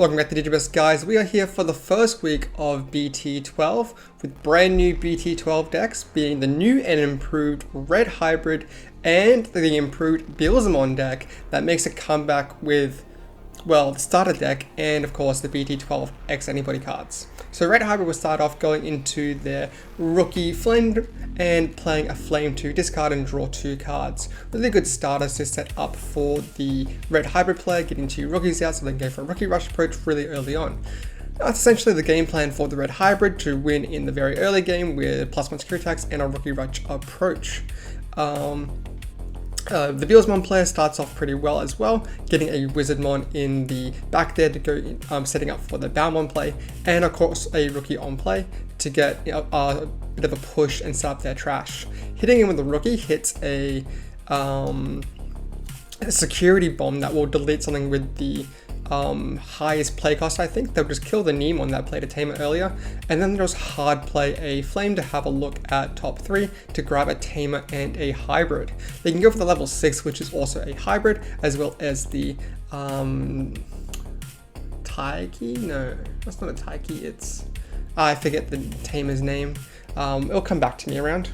Welcome back to Digiburst, guys. We are here for the first week of BT12 with brand new BT12 decks being the new and improved Red Hybrid and the improved Beelzemon deck that makes a comeback with, well, the starter deck and of course the BT12 X Anybody cards. So Red Hybrid will start off going into their rookie Flame and playing a Flame to discard and draw 2 cards. Really good starters to set up for the Red Hybrid player, getting 2 rookies out so they can go for a rookie rush approach really early on. That's essentially the game plan for the Red Hybrid, to win in the very early game with +1 security attacks and a rookie rush approach. The Beelzemon player starts off pretty well as well, getting a Wizardmon in the back there to go setting up for the Beelzemon play, and of course a rookie on play to get a bit of a push and set up their trash. Hitting him with the rookie hits a security bomb that will delete something with the highest play cost. I think they'll just kill the Digimon that played a Tamer earlier, and then they'll just hard play a Flame to have a look at top 3 to grab a Tamer and a Hybrid. They can go for the level 6, which is also a Hybrid, as well as the Taiki? No, that's not a Taiki, it's... I forget the Tamer's name. It'll come back to me around.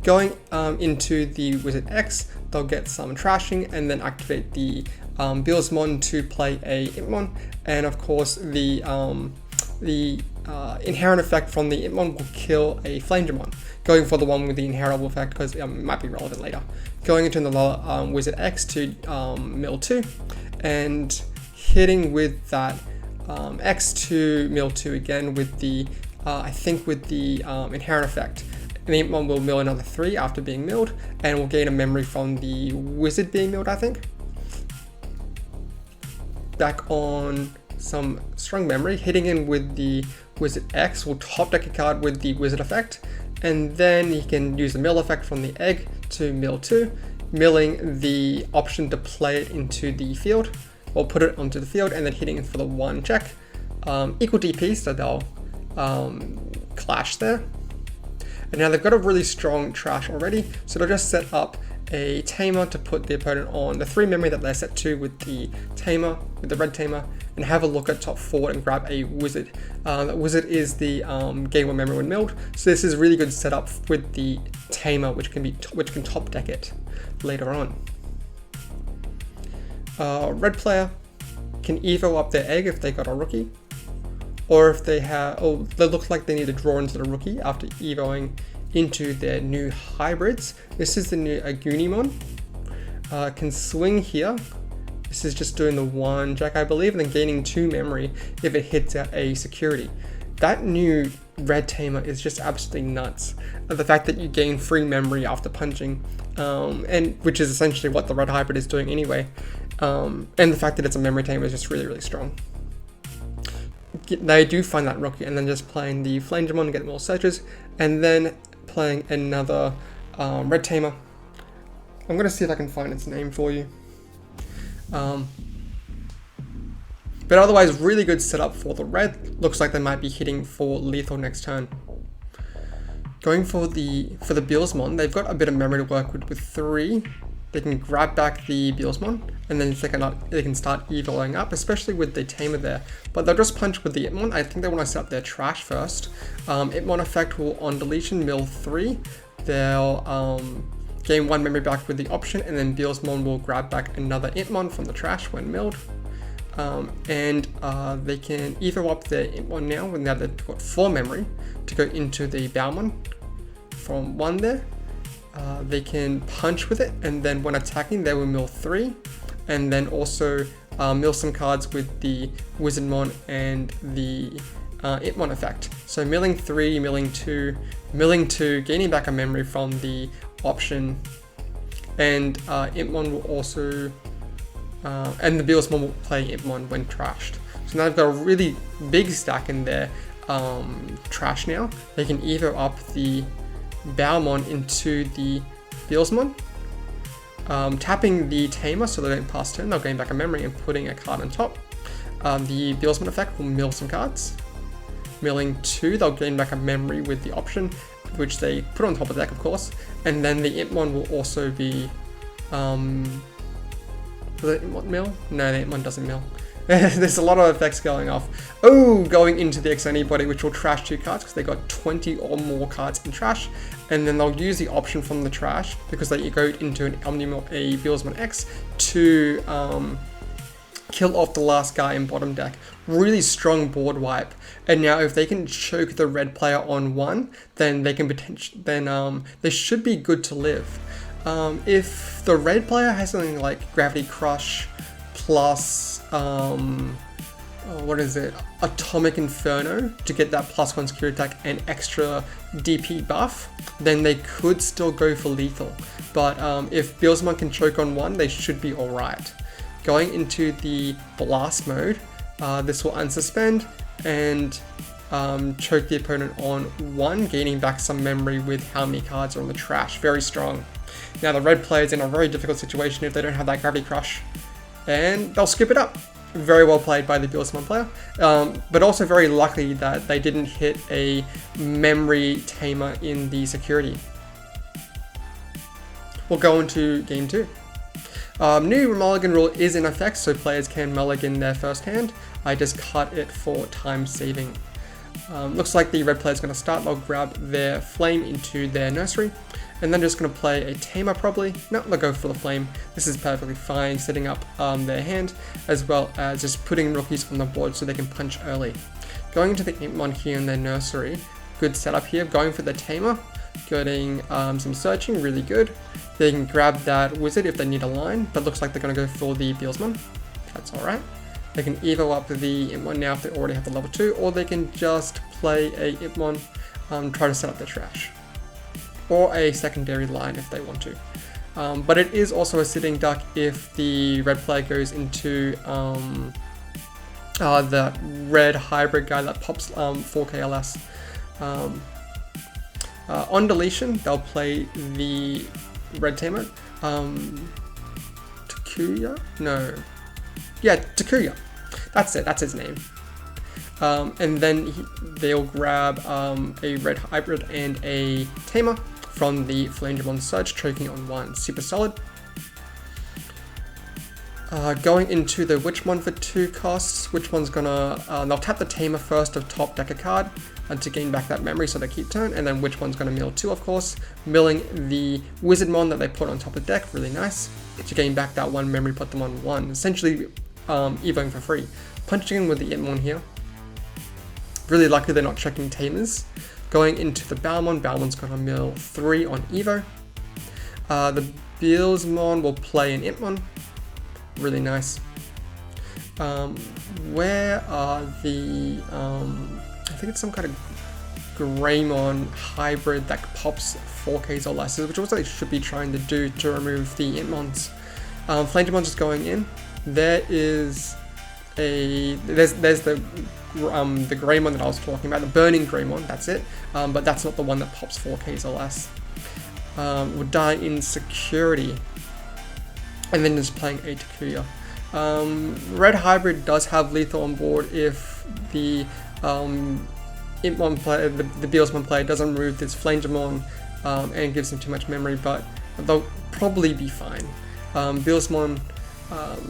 Going into the Wizard X, they'll get some trashing and then activate the Beelzemon to play a Impmon, and of course the inherent effect from the Impmon will kill a Flamedramon. Going for the one with the inheritable effect because it might be relevant later. Going into the Wizard X to mill 2 and hitting with that X to mill 2 again with the I think with the inherent effect. And the Impmon will mill another 3 after being milled, and will gain a memory from the Wizard being milled, I think. Back on some strong memory, hitting in with the Wizard X will top deck a card with the Wizard effect, and then you can use the mill effect from the egg to mill 2, milling the option to play it into the field, or put it onto the field, and then hitting for the 1 check. Equal DP, so they'll clash there. And now they've got a really strong trash already, so they'll just set up a Tamer to put the opponent on the 3 memory that they're set to with the Tamer, with the red Tamer, and have a look at top 4 and grab a Wizard. That Wizard is the gain 1 memory when milled, so this is a really good setup with the Tamer, which can top deck it later on. Red player can evo up their egg if they got a rookie, or if they have, they look like they need to draw into the rookie after evoing into their new hybrids. This is the new Agunimon. Can swing here. This is just doing the 1 jack, I believe, and then gaining 2 memory if it hits out a security. That new red Tamer is just absolutely nuts. The fact that you gain free memory after punching, and which is essentially what the red hybrid is doing anyway, and the fact that it's a memory Tamer is just really strong. They do find that rookie and then just playing the Flamedramon to get more searches, and then playing another red Tamer. I'm going to see if I can find its name for you. But otherwise, really good setup for the red. Looks like they might be hitting for lethal next turn. Going for the Beelzemon, they've got a bit of memory to work with 3. They can grab back the Beelzemon, and then they can start evoing up, especially with the Tamer there. But they'll just punch with the Impmon. I think they want to set up their trash first. Impmon effect will, on deletion, mill 3. They'll gain 1 memory back with the option, and then Beelzemon will grab back another Impmon from the trash when milled. And they can evo up their Impmon now, and now they've got 4 memory to go into the Beelzemon from 1 there. They can punch with it, and then when attacking they will mill 3, and then also mill some cards with the Wizardmon and the Impmon effect. So milling 3, milling 2, gaining back a memory from the option, and Impmon will also, and the Beelzemon will play Impmon when trashed. So now they've got a really big stack in their trash now. They can evo up the Beelzemon into the Beelzemon, tapping the Tamer so they don't pass turn. They'll gain back a memory and putting a card on top. The Beelzemon effect will mill some cards. Milling 2, they'll gain back a memory with the option, which they put on top of the deck, of course. And then the Impmon will also be Will the Digimon mill? No, the Digimon doesn't mill. There's a lot of effects going off. Oh, going into the X Anybody, which will trash 2 cards because they got 20 or more cards in trash. And then they'll use the option from the trash because they go into a Beelzemon X to kill off the last guy in bottom deck. Really strong board wipe. And now if they can choke the red player on 1, then they can they should be good to live. If the red player has something like Gravity Crush plus what is it? Atomic Inferno to get that +1 security attack and extra DP buff, then they could still go for lethal. But if Beelzemon can choke on 1, they should be alright. Going into the blast mode, this will unsuspend and choke the opponent on 1, gaining back some memory with how many cards are on the trash. Very strong. Now the red player is in a very difficult situation if they don't have that Gravity Crush, and they'll skip it up. Very well played by the Beelzemon player, but also very lucky that they didn't hit a memory tamer in the security. We'll go into game 2. New mulligan rule is in effect, so players can mulligan their first hand. I just cut it for time saving. Looks like the red player is going to start. They'll grab their flame into their nursery, and then just going to play a tamer probably. No, they'll go for the flame. This is perfectly fine, setting up their hand, as well as just putting rookies on the board so they can punch early. Going into the Impmon here in their nursery, good setup here. Going for the tamer, getting some searching, really good. They can grab that wizard if they need a line, but looks like they're going to go for the Beelzemon. That's alright. They can evo up the Impmon now if they already have the level 2, or they can just play a Impmon, try to set up their trash. Or a secondary line if they want to. But it is also a sitting duck if the red player goes into the red hybrid guy that pops 4k LS. On deletion, they'll play the red tamer. Takuya? No. Yeah, Takuya. That's it, that's his name. And then they'll grab a red hybrid and a tamer from the Digimon Surge, choking on 1. Super solid. Going into the Witchmon for 2 costs. Witchmon's gonna, they'll tap the tamer first to top deck a card to gain back that memory so they keep turn, and then Witchmon's gonna mill 2 of course, milling the Wizardmon that they put on top of the deck, really nice, to gain back that 1 memory, put them on 1, essentially evoing for free. Punching in with the Impmon here. Really lucky they're not checking tamers. Going into the Beelzemon, Beelzemon's gonna mill 3 on evo. The Beelzemon will play an Impmon. Really nice. Where are the, I think it's some kind of Greymon hybrid that pops 4Ks or less, which also they should be trying to do to remove the Impmons. Flamemon's just going in. There is there's the Greymon that I was talking about, the Burning Greymon, that's it, but that's not the one that pops 4Ks or less. Would die in security, and then just playing a Takuya. Red Hybrid does have lethal on board if the Impmon player, the Beelzemon player doesn't remove this Flamegemon and gives them too much memory, but they'll probably be fine. Beelzemon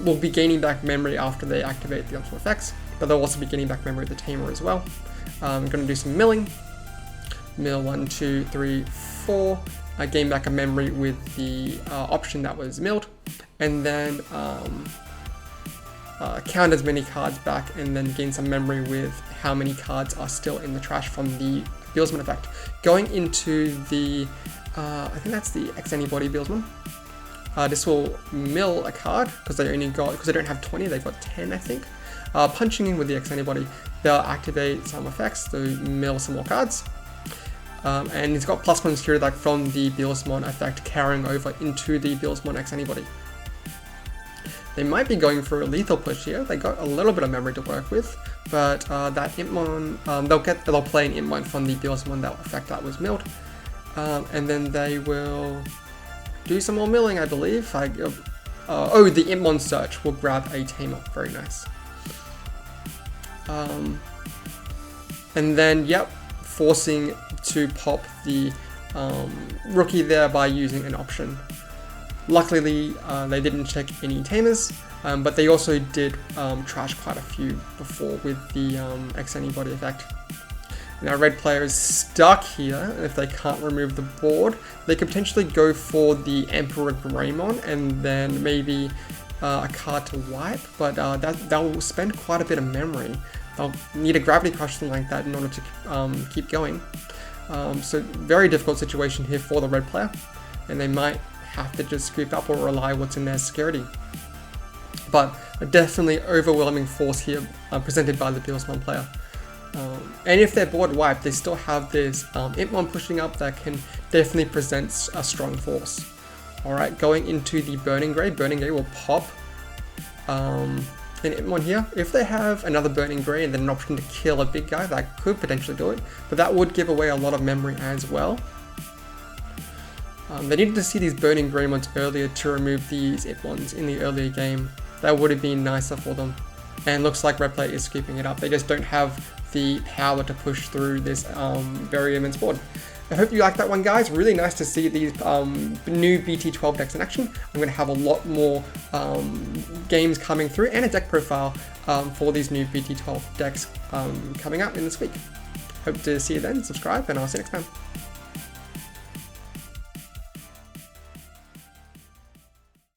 will be gaining back memory after they activate the optional effects, but they'll also be getting back memory of the tamer as well. I'm going to do some milling. Mill 1, 2, 3, 4. I gain back a memory with the option that was milled, and then count as many cards back, and then gain some memory with how many cards are still in the trash from the Beelzemon effect. Going into the, I think that's the X Anybody Beelzemon. This will mill a card because they only got, because they don't have 20, they've got 10, I think. Punching in with the X Anybody, they'll activate some effects to mill some more cards. And it's got +1 security attack from the Beelzemon effect carrying over into the Beelzemon X Anybody. They might be going for a lethal push here. They got a little bit of memory to work with, but that Impmon, they'll play an Impmon from the Beelzemon that effect that was milled, and then they will do some more milling, I believe. Oh, the Impmon Search will grab a tamer. Very nice. And then, yep, forcing to pop the rookie there by using an option. Luckily, they didn't check any tamers, but they also did trash quite a few before with the extending body effect. Now red player is stuck here, and if they can't remove the board, they could potentially go for the Emperor Greymon and then maybe a card to wipe, but they'll spend quite a bit of memory. They'll need a Gravity Crush, something like that, in order to keep going. So very difficult situation here for the red player, and they might have to just scoop up or rely what's in their security. But a definitely overwhelming force here presented by the Beelzemon player. And if they're board wiped, they still have this Impmon pushing up that can definitely present a strong force. Alright, going into the Burning Gray will pop an Impmon here. If they have another Burning Gray and then an option to kill a big guy, that could potentially do it, but that would give away a lot of memory as well. They needed to see these Burning Greymons earlier to remove these Impmons in the earlier game. That would have been nicer for them. And looks like red player is scooping it up. They just don't have the power to push through this very immense board. I hope you liked that one, guys. Really nice to see these new BT12 decks in action. I'm going to have a lot more games coming through and a deck profile for these new BT12 decks coming up in this week. Hope to see you then. Subscribe, and I'll see you next time.